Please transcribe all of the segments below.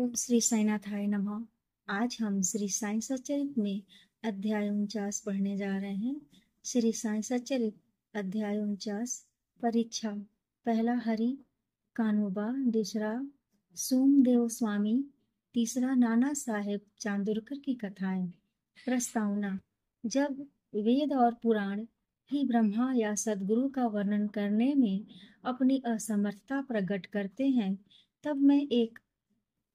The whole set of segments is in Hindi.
ओम श्री साईनाथाय नमः। आज हम श्री साईं सच्चरित में अध्याय 49 पढ़ने जा रहे हैं। श्री साईं सच्चरित अध्याय 49। परीक्षा। पहला हरि कानोबा, दूसरा सोमदेव स्वामी, तीसरा नाना साहेब चांदुरकर की कथाएं। प्रस्तावना। जब वेद और पुराण ही ब्रह्मा या सदगुरु का वर्णन करने में अपनी असमर्थता प्रकट करते हैं, तब मैं एक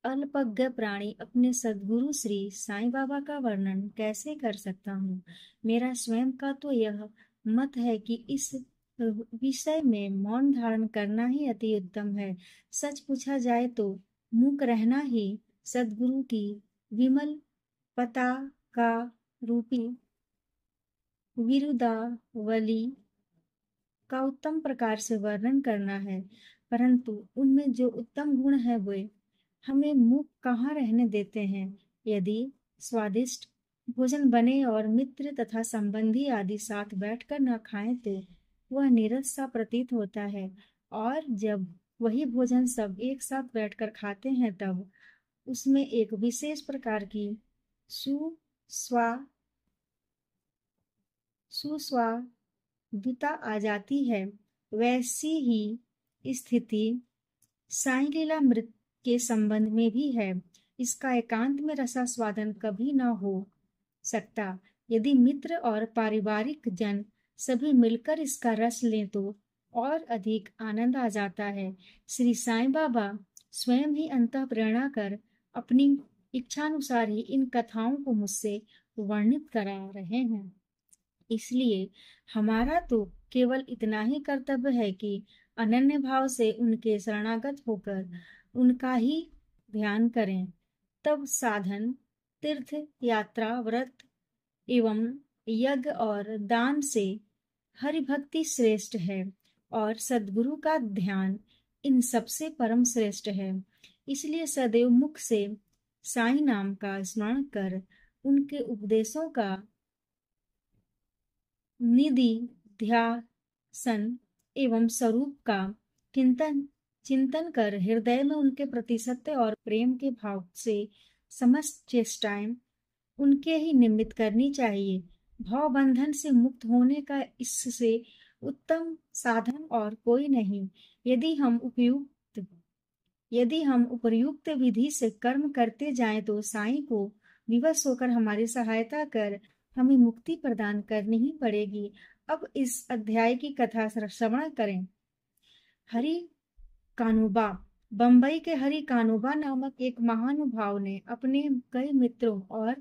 अल्पज्ञ प्राणी अपने सद्गुरु श्री साईं बाबा का वर्णन कैसे कर सकता हूँ। मेरा स्वयं का तो यह मत है कि इस विषय में मौन धारण करना ही अति उत्तम है। सच पूछा जाए तो मूक रहना ही सद्गुरु की विमल पताका रूपी विरुदावली का उत्तम प्रकार से वर्णन करना है, परंतु उनमें जो उत्तम गुण है वे हमें मुख कहाँ रहने देते हैं। यदि स्वादिष्ट भोजन बने और मित्र तथा संबंधी आदि साथ बैठकर न खाएं तो वह नीरस सा प्रतीत होता है, और जब वही भोजन सब एक साथ बैठकर खाते हैं तब उसमें एक विशेष प्रकार की सुस्वादुता आ जाती है। वैसी ही स्थिति साईं लीलामृत के संबंध में भी है। इसका एकांत में रसास्वादन कभी न हो सकता। यदि मित्र और पारिवारिक जन सभी मिलकर इसका रस लें तो और अधिक आनंद आ जाता है। श्री साईं बाबा स्वयं ही अंतः प्रेरणा कर अपनी इच्छानुसार ही इन कथाओं को मुझसे वर्णित करा रहे हैं। इसलिए हमारा तो केवल इतना ही कर्तव्य है कि अनन्य भाव से उनके शरणागत होकर उनका ही ध्यान करें। तब साधन, तीर्थ यात्रा, व्रत एवं यज्ञ और दान से हरिभक्ति श्रेष्ठ है और सद्गुरु का ध्यान इन सबसे परम श्रेष्ठ है। इसलिए सदैव मुख से साईं नाम का स्मरण कर उनके उपदेशों का निधि ध्यान एवं स्वरूप का चिंतन कर हृदय में उनके प्रति सत्य और प्रेम के भाव से समस्त चेष्टाएं उनके ही निमित्त करनी चाहिए। भाव बंधन से मुक्त होने का इससे उत्तम साधन और कोई नहीं। यदि हम उपर्युक्त विधि से कर्म करते जाएं तो साईं को विवश होकर हमारी सहायता कर हमें मुक्ति प्रदान करनी ही पड़ेगी। अब इस अध्याय की कथा श्रवण करें। हरि कानोबा। बंबई के हरि कानोबा नामक एक महानुभाव ने अपने कई मित्रों और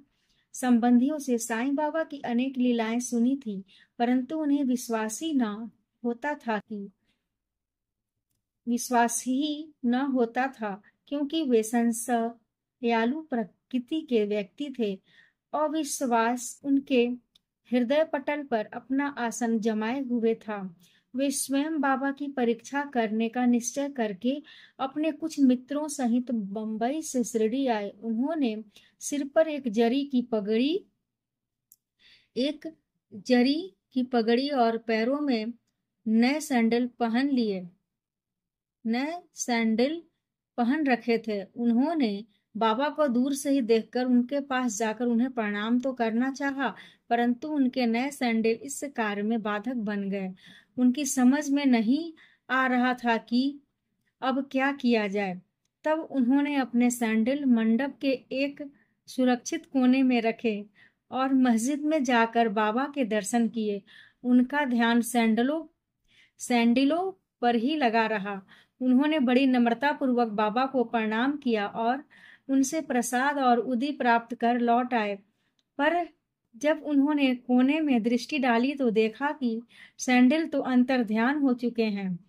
संबंधियों से साईं बाबा की अनेक लीलाएं सुनी थी, परंतु उन्हें विश्वास ही न होता था क्योंकि वे संशयालु प्रकृति के व्यक्ति थे। अविश्वास उनके हृदय पटल पर अपना आसन जमाए हुए था। वे स्वयं बाबा की परीक्षा करने का निश्चय करके अपने कुछ मित्रों सहित बंबई से शिरडी आए। उन्होंने सिर पर एक जरी की पगड़ी और पैरों में नए सैंडल पहन रखे थे। उन्होंने बाबा को दूर से ही देखकर उनके पास जाकर उन्हें प्रणाम तो करना चाहा, परंतु उनके नए सैंडल इस कार्य में बाधक बन गए। उनकी समझ में नहीं आ रहा था कि अब क्या किया जाए। तब उन्होंने अपने सैंडल मंडप के एक सुरक्षित कोने में रखे और मस्जिद में जाकर बाबा के दर्शन किए। उनका ध्यान सैंडलों पर ही लगा रहा। उन्होंने बड़ी नम्रता पूर्वक बाबा को प्रणाम किया और उनसे प्रसाद और उदी प्राप्त कर लौट आए। पर जब उन्होंने कोने में दृष्टि डाली तो देखा कि सैंडल तो अंतर्ध्यान हो चुके हैं।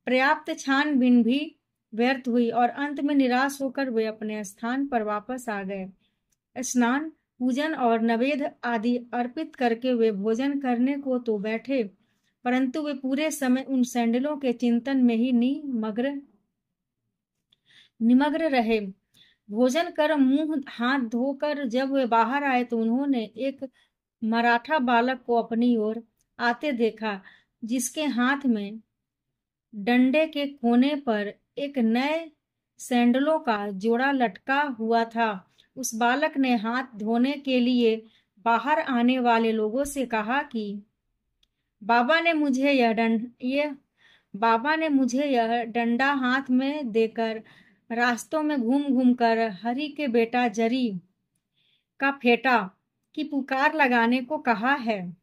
पर्याप्त छानबीन भी व्यर्थ हुई और अंत में निराश होकर वे अपने स्थान पर वापस आ गए। स्नान, पूजन और नैवेद्य आदि अर्पित करके वे भोजन करने को तो बैठे, परंतु वे पूरे समय उन सैंडलों के चिंतन में ही निमग्न रहे। भोजन कर मुंह हाथ धोकर जब वे बाहर आए तो उन्होंने एक मराठा बालक को अपनी ओर आते देखा, जिसके हाथ में डंडे के कोने पर एक नए सैंडलों का जोड़ा लटका हुआ था। उस बालक ने हाथ धोने के लिए बाहर आने वाले लोगों से कहा कि बाबा ने मुझे यह डंडा हाथ में देकर रास्तों में घूम घूम कर हरि के बेटा जरी का फेटा की पुकार लगाने को कहा है।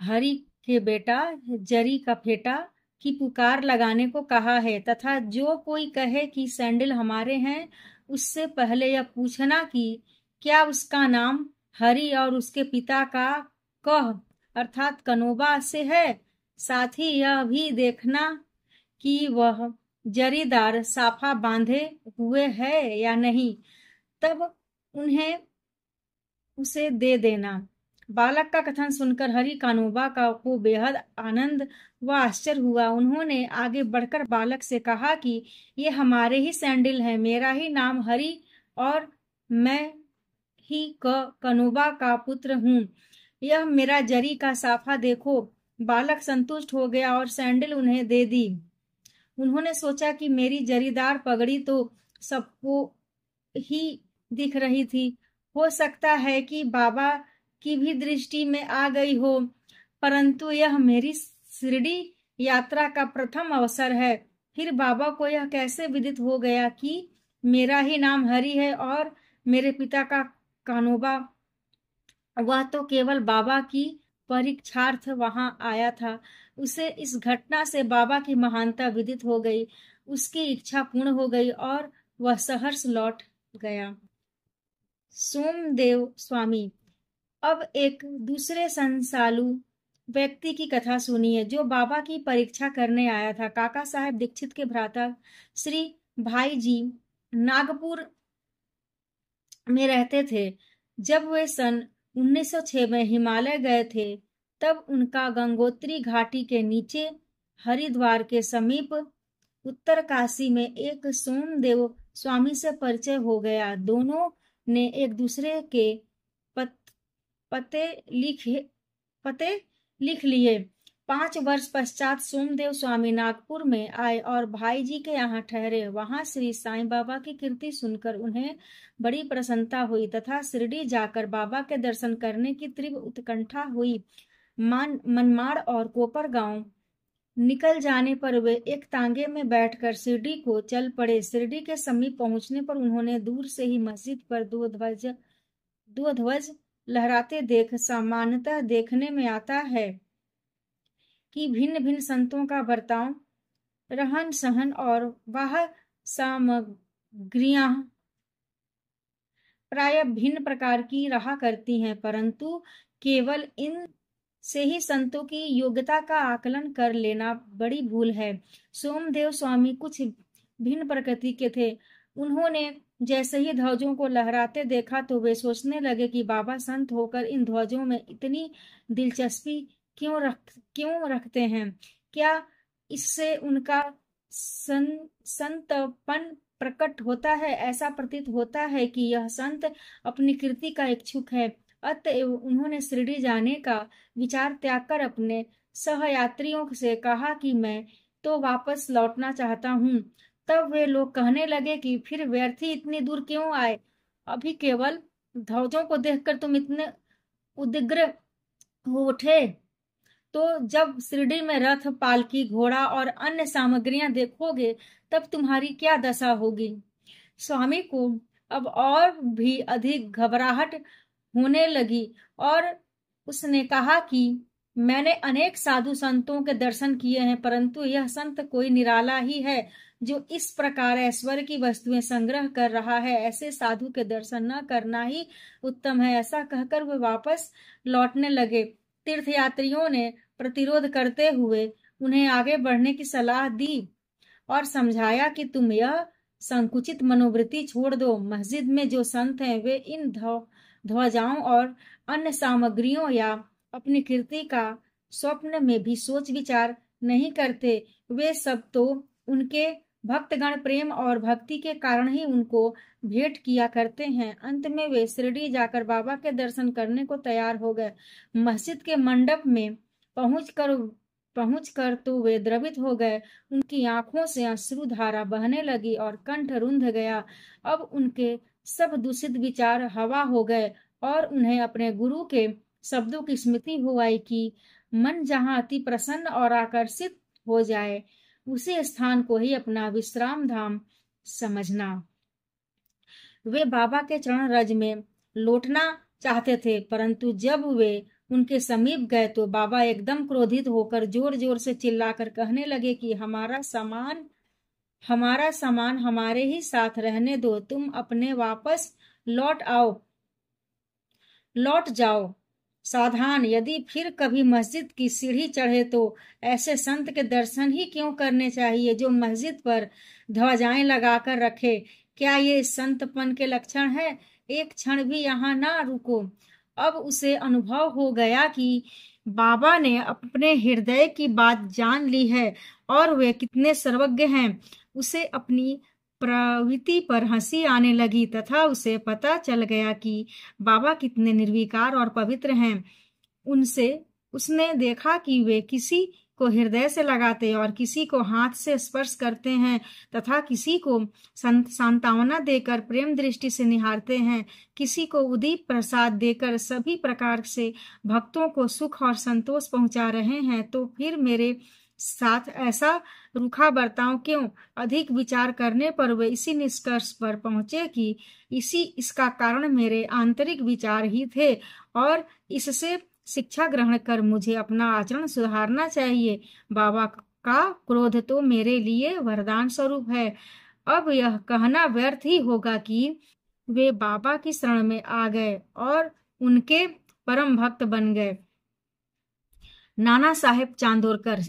हरि के बेटा जरी का फेटा की पुकार लगाने को कहा है, तथा जो कोई कहे कि सैंडल हमारे हैं, उससे पहले यह पूछना कि क्या उसका नाम हरि और उसके पिता का कह अर्थात कनोबा से है। साथ ही यह भी देखना कि वह जरीदार साफा बांधे हुए है या नहीं, तब उन्हें उसे दे देना। बालक का कथन सुनकर हरि कानोबा को बेहद आनंद व आश्चर्य हुआ। उन्होंने आगे बढ़कर बालक से कहा कि ये हमारे ही सैंडल हैं, मेरा ही नाम हरि और मैं ही कनोबा का पुत्र हूँ। यह मेरा जरी का साफा देखो। बालक संतुष्ट हो गया और सैंडल उन्हें दे दी। उन्होंने सोचा कि मेरी जरीदार पगड़ी तो सबको ही दिख रही थी, हो सकता है कि बाबा की भी दृष्टि में आ गई हो, परंतु यह मेरी शिरडी यात्रा का प्रथम अवसर है। फिर बाबा को यह कैसे विदित हो गया कि मेरा ही नाम हरि है और मेरे पिता का कानोबा? वह तो केवल बाबा की परीक्षार्थ वहां आया था। उसे इस घटना से बाबा की महानता विदित हो गई, उसकी इच्छा पूर्ण हो गई और वह सहर्ष लौट गया। सोमदेव स्वामी। अब एक दूसरे संसालु व्यक्ति की कथा सुनिए जो बाबा की परीक्षा करने आया था। काका साहेब दीक्षित के भ्राता श्री भाई जी नागपुर में रहते थे। जब वे सन 1906 में हिमालय गए थे, तब उनका गंगोत्री घाटी के नीचे हरिद्वार के समीप उत्तरकाशी में एक सोमदेव स्वामी से परिचय हो गया। दोनों ने एक दूसरे के पते लिख लिए। 5 वर्ष पश्चात सोमदेव स्वामी नागपुर में आए और भाई जी के यहाँ ठहरे। वहां श्री साईं बाबा की कीर्ति सुनकर उन्हें बड़ी प्रसन्नता हुई तथा शिरडी जाकर बाबा के दर्शन करने की तीव्र उत्कंठा हुई। मनमाड़ और कोपर गांव निकल जाने पर वे एक तांगे में बैठकर शिरडी को चल पड़े। शिरडी के समीप पहुंचने पर उन्होंने दूर से ही मस्जिद पर दो ध्वज लहराते देख सामान्यतः देखने में आता है कि भिन्न भिन्न संतों का बर्ताव, रहन सहन और वह सामग्रियां प्राय भिन्न प्रकार की रहा करती हैं, परंतु केवल इन से ही संतों की योग्यता का आकलन कर लेना बड़ी भूल है। सोमदेव स्वामी कुछ भिन्न प्रकृति के थे। उन्होंने जैसे ही ध्वजों को लहराते देखा तो वे सोचने लगे कि बाबा संत होकर इन ध्वजों में इतनी दिलचस्पी क्यों रखते हैं? क्या इससे उनका संतपन प्रकट होता है? ऐसा प्रतीत होता है कि यह संत अपनी कीर्ति का इच्छुक है। अतएव उन्होंने शिरडी जाने का विचार त्याग कर अपने सहयात्रियों से कहा कि मैं तो वापस लौटना चाहता हूँ। तब वे लोग कहने लगे कि फिर व्यर्थी इतनी दूर क्यों आए? अभी केवल ध्वजों को देखकर तुम इतने उद्विग्न हो उठे, तो जब शिरडी में रथ, पालकी, घोड़ा और अन्य सामग्रियां देखोगे, तब तुम्हारी क्या दशा होगी? स्वामी को अब और भी अधिक घबराहट होने लगी और उसने कहा कि मैंने अनेक साधु संतों के दर्शन किए हैं, परंतु यह संत कोई निराला ही है जो इस प्रकार ऐश्वर्य की वस्तुएं संग्रह कर रहा है। ऐसे साधु के दर्शन न करना ही उत्तम है। ऐसा कहकर वे वापस लौटने लगे। तीर्थयात्रियों ने प्रतिरोध करते हुए उन्हें आगे बढ़ने की सलाह दी और समझाया कि तुम यह संकुचित मनोवृत्ति छोड़ दो। मस्जिद में जो संत हैं वे इन ध्वजाओं और अन्य सामग्रियों या अपनी कीर्ति का स्वप्न में भी सोच विचार नहीं करते। वे सब तो उनके भक्तगण प्रेम और भक्ति के कारण ही उनको भेंट किया करते हैं। अंत में वे शिरडी जाकर बाबा के दर्शन करने को तैयार हो गए। मस्जिद के मंडप में पहुंचकर पहुंचकर तो वे द्रवित हो गए। उनकी आंखों से अश्रुधारा बहने लगी और कंठ रुंध गया। अब उनके सब दूषित विचार हवा हो गए और उन्हें अपने गुरु के शब्दों की स्मृति हो आई कि मन जहाँ अति प्रसन्न और आकर्षित हो जाए, उसी स्थान को ही अपना विश्राम धाम समझना। वे बाबा के चरण रज में लौटना चाहते थे, परंतु जब वे उनके समीप गए तो बाबा एकदम क्रोधित होकर जोर जोर से चिल्लाकर कहने लगे कि हमारा सामान हमारे ही साथ रहने दो, तुम अपने वापस लौट जाओ। सावधान, यदि फिर कभी मस्जिद की सीढ़ी चढ़े तो ऐसे संत के दर्शन ही क्यों करने चाहिए जो मस्जिद पर ध्वजाएं लगाकर रखे। क्या ये संतपन के लक्षण है? एक क्षण भी यहाँ ना रुको। अब उसे अनुभव हो गया कि बाबा ने अपने हृदय की बात जान ली है और वे कितने सर्वज्ञ हैं। उसे अपनी प्रवृत्ति पर हंसी आने लगी तथा उसे पता चल गया कि बाबा कितने निर्विकार और पवित्र हैं। उसने देखा कि वे किसी को हृदय से लगाते और किसी को हाथ से स्पर्श करते हैं तथा किसी को सांत्वना देकर प्रेम दृष्टि से निहारते हैं, किसी को उदीप प्रसाद देकर सभी प्रकार से भक्तों को सुख और संतोष पहुंचा रहे हैं। तो फिर मेरे साथ ऐसा रूखा बर्ताव क्यों? अधिक विचार करने पर वे इसी निष्कर्ष पर पहुंचे कि इसका कारण मेरे आंतरिक विचार ही थे और इससे शिक्षा ग्रहण कर मुझे अपना आचरण सुधारना चाहिए। बाबा का क्रोध तो मेरे लिए वरदान स्वरूप है। अब यह कहना व्यर्थ ही होगा कि वे बाबा की शरण में आ गए और उनके परम भक्त बन गए। नाना साहेब चांदोरकर।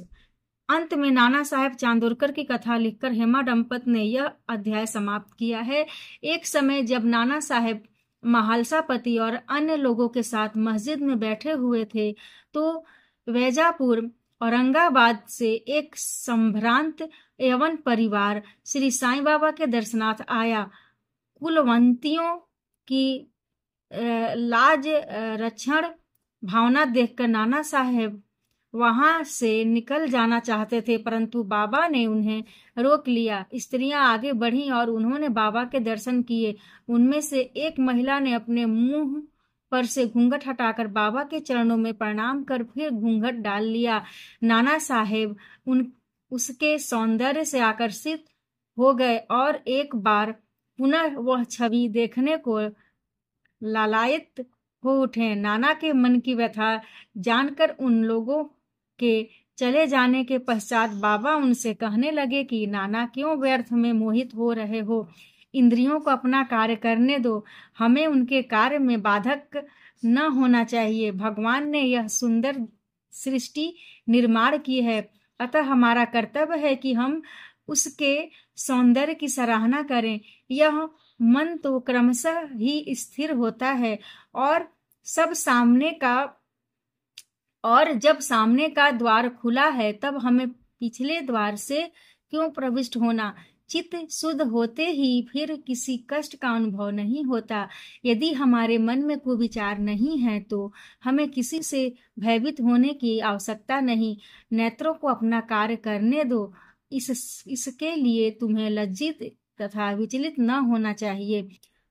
अंत में नाना साहेब चांदोरकर की कथा लिखकर हेमा दंपत ने यह अध्याय समाप्त किया है। एक समय जब नाना साहेब महालसापति और अन्य लोगों के साथ मस्जिद में बैठे हुए थे तो वैजापुर औरंगाबाद से एक संभ्रांत यवन परिवार श्री साईं बाबा के दर्शनार्थ आया। कुलवंतियों की लाज रक्षण भावना देखकर नाना साहेब वहां से निकल जाना चाहते थे, परंतु बाबा ने उन्हें रोक लिया। स्त्रियां आगे बढ़ीं और उन्होंने बाबा के दर्शन किए। उनमें से एक महिला ने अपने मुंह पर से घूंघट हटाकर बाबा के चरणों में प्रणाम कर फिर घूंघट डाल लिया। नाना साहेब उसके सौंदर्य से आकर्षित हो गए और एक बार पुनः वह छवि देखने को लालायित हो उठे। नाना के मन की व्यथा जानकर उन लोगों के चले जाने के पश्चात बाबा उनसे कहने लगे कि नाना, क्यों व्यर्थ में मोहित हो रहे हो? इंद्रियों को अपना कार्य करने दो, हमें उनके कार्य में बाधक न होना चाहिए। भगवान ने यह सुंदर सृष्टि निर्माण की है, अतः हमारा कर्तव्य है कि हम उसके सौंदर्य की सराहना करें। यह मन तो क्रमशः ही स्थिर होता है और जब सामने का द्वार खुला है तब हमें पिछले द्वार से क्यों प्रविष्ट होना? चित्त शुद्ध होते ही फिर किसी कष्ट का अनुभव नहीं होता। यदि हमारे मन में कोई विचार नहीं है तो हमें किसी से भयभीत होने की आवश्यकता नहीं। नेत्रों को अपना कार्य करने दो। इसके लिए तुम्हें लज्जित तथा विचलित न होना चाहिए।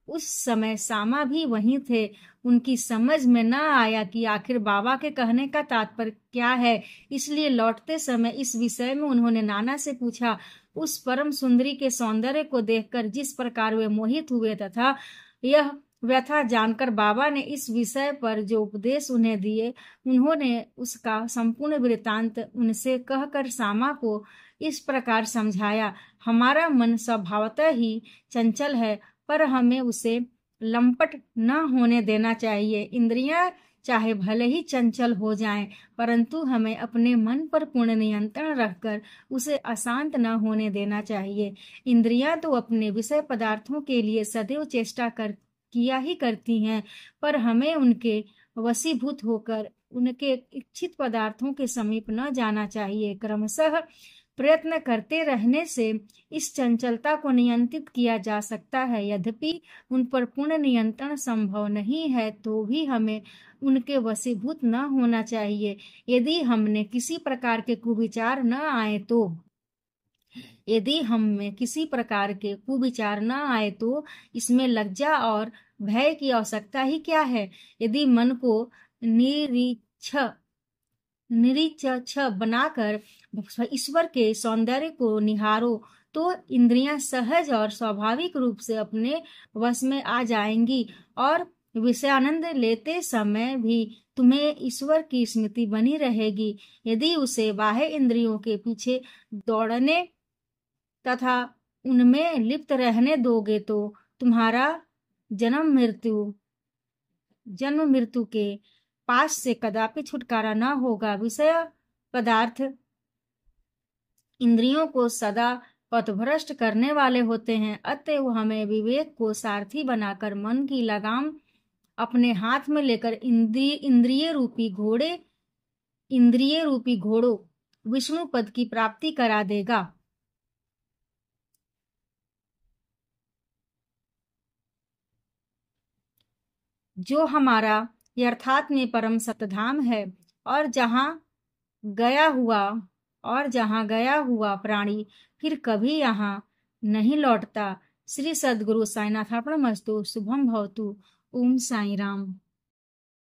उस समय सामा भी वहीं थे। उनकी समझ में न आया कि आखिर बाबा के कहने का तात्पर्य क्या है, इसलिए लौटते समय इस विषय में उन्होंने नाना से पूछा। उस परम सुंदरी के सौंदर्य को देखकर जिस प्रकार वे मोहित हुए तथा यह व्यथा जानकर बाबा ने इस विषय पर जो उपदेश उन्हें दिए, उन्होंने उसका संपूर्ण वृत्तांत उनसे कहकर सामा को इस प्रकार समझाया। हमारा मन स्वभावतः ही चंचल है, पर हमें उसे लंपट न होने देना चाहिए। इंद्रियां चाहे भले ही चंचल हो जाएं, परंतु हमें अपने मन पर पूर्ण नियंत्रण रखकर उसे अशांत न होने देना चाहिए। इंद्रियां तो अपने विषय पदार्थों के लिए सदैव चेष्टा किया ही करती हैं, पर हमें उनके वशीभूत होकर उनके इच्छित पदार्थों के समीप न जाना चाहिए। क्रमशः प्रयत्न करते रहने से इस चंचलता को नियंत्रित किया जा सकता है। यद्यपि उन पर पूर्ण नियंत्रण संभव नहीं है, तो भी हमें उनके वशीभूत न होना चाहिए। यदि हमने किसी प्रकार के कुविचार न आए तो इसमें लज्जा और भय की आवश्यकता ही क्या है। यदि मन को निरीक्ष बनाकर ईश्वर के सौंदर्य को निहारो, तो इंद्रियां सहज और स्वाभाविक रूप से अपने वश में आ जाएंगी और विषयानंद लेते समय भी तुम्हें ईश्वर की स्मृति बनी रहेगी। यदि उसे बाह्य इंद्रियों के पीछे दौड़ने तथा उनमें लिप्त रहने दोगे तो तुम्हारा जन्म मृत्यु के पास से कदापि छुटकारा न होगा। विषय पदार्थ इंद्रियों को सदा पथभ्रष्ट करने वाले होते हैं। अतएव हमें विवेक को सारथी बनाकर मन की लगाम अपने हाथ में लेकर इंद्रिय रूपी घोड़ों विष्णु पद की प्राप्ति करा देगा। जो हमारा यथार्थ में परम सतधाम है और जहाँ गया हुआ प्राणी फिर कभी यहाँ नहीं लौटता। श्री सद्गुरु साईनाथ अर्पणमस्तु। शुभम भवतु। ओम साई राम।